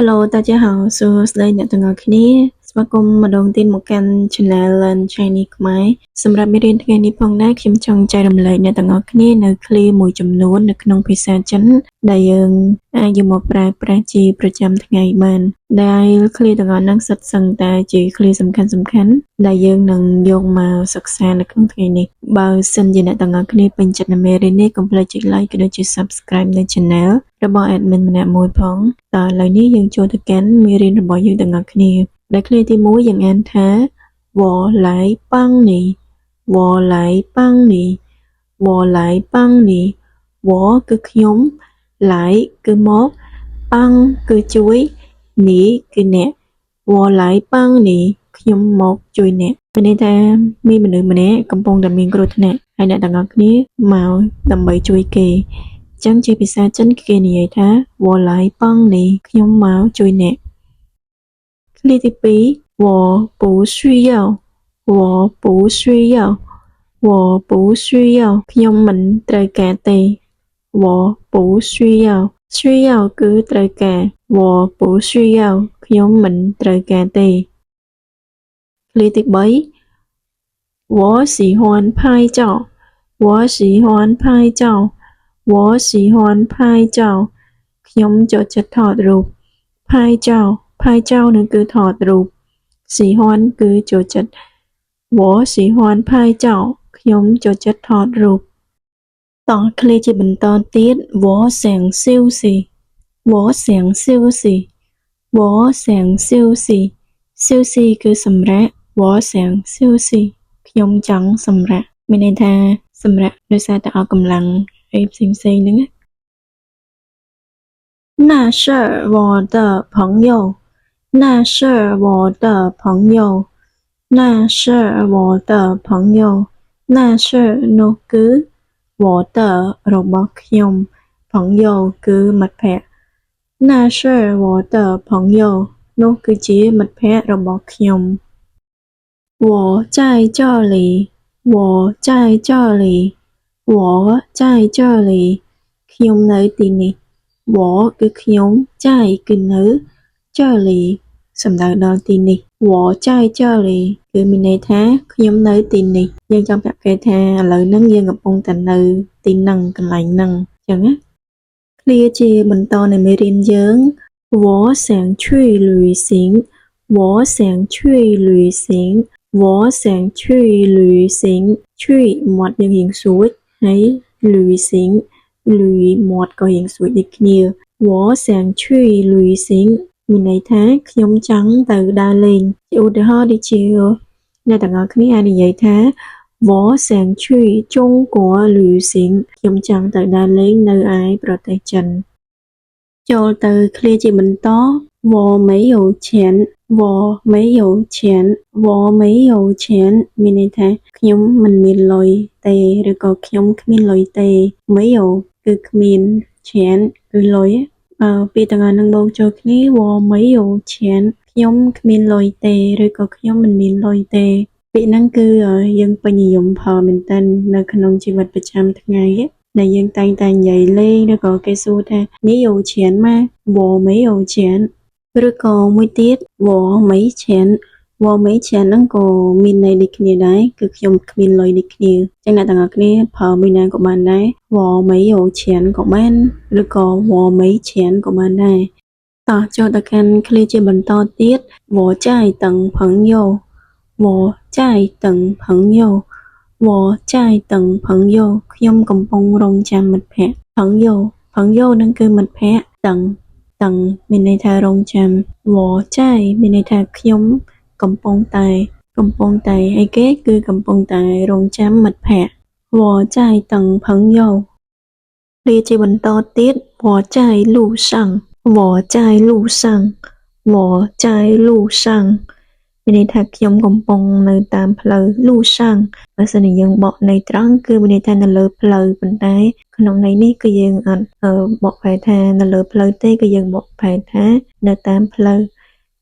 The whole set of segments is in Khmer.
Hello 大家好សួស្តីអ្នកទាំងអស់គ្នាស្វាគមន៍ម្ដងទៀតមកកាន់ Channel Learn Chinese ខ្មែរសម្រាប់មេរៀនថ្ងៃនេះផងដែរខ្ញុំចង់ចែករំលែកអ្នកទាំងអស់គ្នានៅ clear មួយចំនួននៅក្នុងភាសាចិនដែលយើងអាចយកមកប្រើប្រាស់ជាប្រចាំថ្ងៃបានដែល clear ទាំងអស់ហ្នឹងសុទ្ធសឹងតែជា clear សំខាន់ៗដែលយើងនឹងយកមកសិក្សានៅក្នុងថ្ងៃនេះបើសិនជាអ្នកទាំងអស់គ្នាពេញចិត្តនៅមេរៀននេះកុំភ្លេចចុច like ក៏ដូចជា subscribe នៅ channel របស់ admin ម្នាក់មួយផងតើឥឡូវនេះយើងចូលទៅកាន់មេរៀនរបស់យើងទាំងអស់គ្នាដែល clear ទី 1 យើងអានថា我来帮你我来帮你我来帮你我គឺខ្ញុំ来គឺមក帮គឺជួយ你គឺអ្នក我来帮你ខ្ញុំមកជួយអ្នកមានន័យថាមានមនុស្សម្នាក់កំពុងតែមានគ្រោះថ្នាក់ហើយអ្នកទាំងអស់គ្នាមកដើម្បីជួយគេអញ្ចឹងជាភាសាចិនគេនិយាយថា我来帮你ខ្ញុំមកជួយអ្នក Clear ទី 2我不需要ខ្ញុំមិនត្រូវការទេ我不需要需要គឺត្រូវការ我不需要ខ្ញុំមិនត្រូវការទេ Clear ទី 3我喜欢拍照ខ្ញុំចូលចិត្តថតរូប拍照នឹងគឺថតរូប喜欢គឺចូលចិត្ត我喜欢拍照ខ្ញុំចូលចិត្តថតរូបតោះ clear ជាបន្តទៀត我想休息休息休息休息我想休息ខ្ញុំចង់សម្រាកមានន័យថាសម្រាកដោយសារតែអស់កម្លាំងអីផ្សេងៗហ្នឹង那是我的朋友朋友គឺ我的របស់ខ្ញុំ那是我的朋友នោះគឺជាមិត្តភក្តិរបស់ខ្ញុំ我在这里ខ្ញុំនៅទីនេះ我គឺខ្ញុំ在គឺនៅ这里សំដៅដល់ទីនេះ我在这里គឺមានន័យថាខ្ញុំនៅទីនេះយើងចង់ប្រាប់គេថាឥឡូវហ្នឹងយើងកំពុងតែនៅទីហ្នឹងកន្លែងហ្នឹងអញ្ចឹងណា Clear ជាបន្តនៃមេរៀនយើង我想去旅行去មាត់យើងរៀងស្រួចហើយ旅行មាត់ក៏រៀងស្រួចដូចគ្នា我想去旅行មានន័យថាខ្ញុំចង់ទៅដើរលេងជាឧទាហរណ៍ដូចជាអ្នកទាំងអស់គ្នាអាចនិយាយថា我想去中国旅行ខ្ញុំចង់ទៅដើរលេងនៅឯប្រទេសចិនចូលទៅ clear ជាបន្ត我没有钱មានន័យថាខ្ញុំមិនមានលុយទេឬក៏ខ្ញុំគ្មានលុយទេ没有គឺគ្មាន钱គឺលុយពាក្យទាំងអស់ហ្នឹងបូកចូលគ្នា我没有钱ខ្ញុំគ្មានលុយទេឬក៏ខ្ញុំមិនមានលុយទេពាក្យហ្នឹងគឺយើងពេញនិយមផលមែនតើនៅក្នុងជីវិតប្រចាំថ្ងៃដែលយើងតែងតែនិយាយលេងឬក៏គេសួរថា你有钱吗我没有钱ឬក៏មួយទៀត我没钱ហ្នឹងក៏មានន័យដូចគ្នាដែរគឺខ្ញុំគ្មានលុយដូចគ្នាអញ្ចឹងអ្នកទាំងអស់គ្នាប្រើមួយណាក៏បានដែរ我没有钱ក៏បានឬក៏我没钱ក៏បានដែរតោះចូលទៅកាន់ clear ជាបន្តទៀត我在等朋友ខ្ញុំកំពុងរង់ចាំមិត្តភក្តិ朋友ហ្នឹងគឺមិត្តភក្តិ等មានន័យថារង់ចាំ我在មានន័យថាខ្ញុំកំពុងតែអីគេគឺកំពុងតែរង់ចាំមិត្តភក្តិ我在等朋友 Clear ជាបន្តទៀត我在路上មានន័យថាខ្ញុំកំពុងនៅតាមផ្លូវ路上បើសិនជាយើងបកន័យត្រង់គឺមានន័យថានៅលើផ្លូវប៉ុន្តែក្នុងន័យនេះគឺយើងអត់បកប្រែថានៅលើផ្លូវទេគឺយើងបកប្រែថានៅតាមផ្លូវ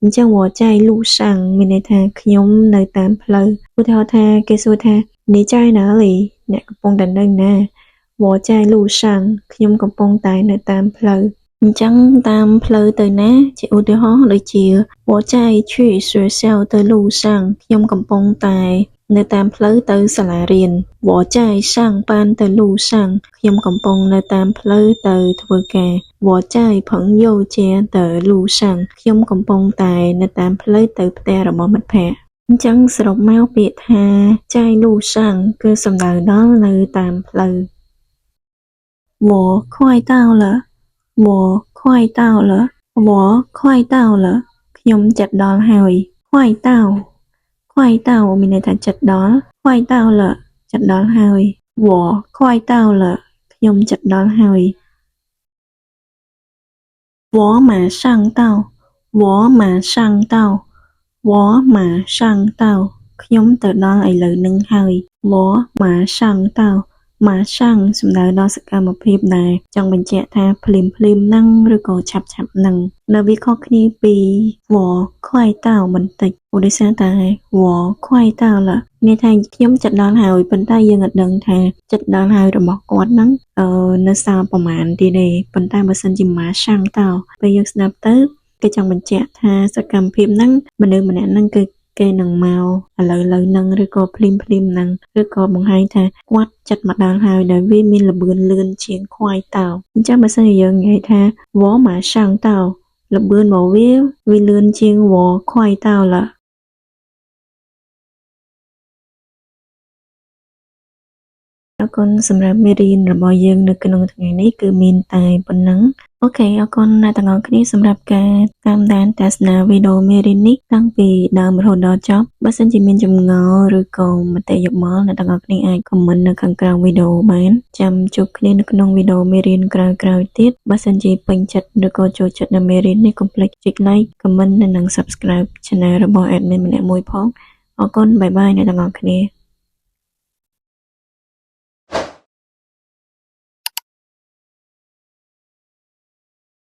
អញ្ចឹង我在路上មានន័យថាខ្ញុំនៅតាមផ្លូវឧទាហរណ៍ថាគេសួរថា你在哪里អ្នកកំពុងតែនៅណា我在路上ខ្ញុំកំពុងតែនៅតាមផ្លូវ chẳng tam phơi tới ná chỉ ưu tiêu hóa lời chia bỏ chạy truy xuôi xeo tới lù sang nhom cầm bông tài nơi tam phơi tới sà la riền bỏ chạy sang ban tới lù sang nhom cầm bông nơi tam phơi tới thưa kè bỏ chạy phẳng vô che tới lù sang nhom cầm bông tài nơi tam phơi tới tè rồi mất phe chẳng sờ máu bị tha chạy lù sang cứ sầm đời đó lời tam phơi 我快到了我快到了我快到了ខ្ញុំចិត្តដល់ហើយ快到快到មានន័យថាចិត្តដល់快到了ចិត្តដល់ហើយ我快到了ខ្ញុំចិត្តដល់ហើយ我马上到我马上到我马上到ខ្ញុំទៅដល់ឥឡូវនឹងហើយ我马上到马上សំដៅដល់សកម្មភាពដែលចង់បញ្ជាក់ថាភ្លាមហ្នឹងឬក៏ឆាប់ហ្នឹងនៅវាខុសគ្នាពីវខ្វាយតោបន្តិចឧទាហរណ៍តែវខ្វាយតោលមានថាខ្ញុំចិត្តដល់ហើយប៉ុន្តែយើងអត់ដឹងថាចិត្តដល់ហើយរបស់គាត់ហ្នឹងនៅសល់ប្រហែលទៀតទេប៉ុន្តែបើសិនជាម៉ាសាំងតោពេលយើងស្ដាប់ទៅគេចង់បញ្ជាក់ថាសកម្មភាពហ្នឹងមនុស្សម្នាក់ហ្នឹងគឺគេនឹងមកឥឡូវហ្នឹងឬក៏ភ្លាមហ្នឹងឬក៏បង្ហាញថាគាត់ចិត្តមកដល់ហើយដែលវាមានល្បឿនលឿនជាងខ្វាយតោអញ្ចឹងបើសិនជាយើងនិយាយថាវម៉ាសាំងតោល្បឿនរបស់វាលឿនជាងវខ្វាយតោละអរគុណសម្រាប់មេរៀនរបស់យើងនៅក្នុងថ្ងៃនេះគឺមានតែប៉ុណ្ណឹងអូខេអរគុណអ្នកទាំងអស់គ្នាសម្រាប់ការតាមដានទស្សនាវីដេអូមេរៀននេះតាំងពីដើមរហូតដល់ចប់បើសិនជាមានចម្ងល់ឬក៏មតិយោបល់អ្នកទាំងអស់គ្នាអាច comment នៅខាងក្រោមវីដេអូបានចាំជួបគ្នានៅក្នុងវីដេអូមេរៀនក្រោយៗទៀតបើសិនជាពេញចិត្តឬក៏ចូលចិត្តនៅមេរៀននេះកុំភ្លេចចុច like comment និង subscribe channel របស់ admin ម្នាក់មួយផងអរគុណបាយបាយអ្នកទាំងអស់គ្នា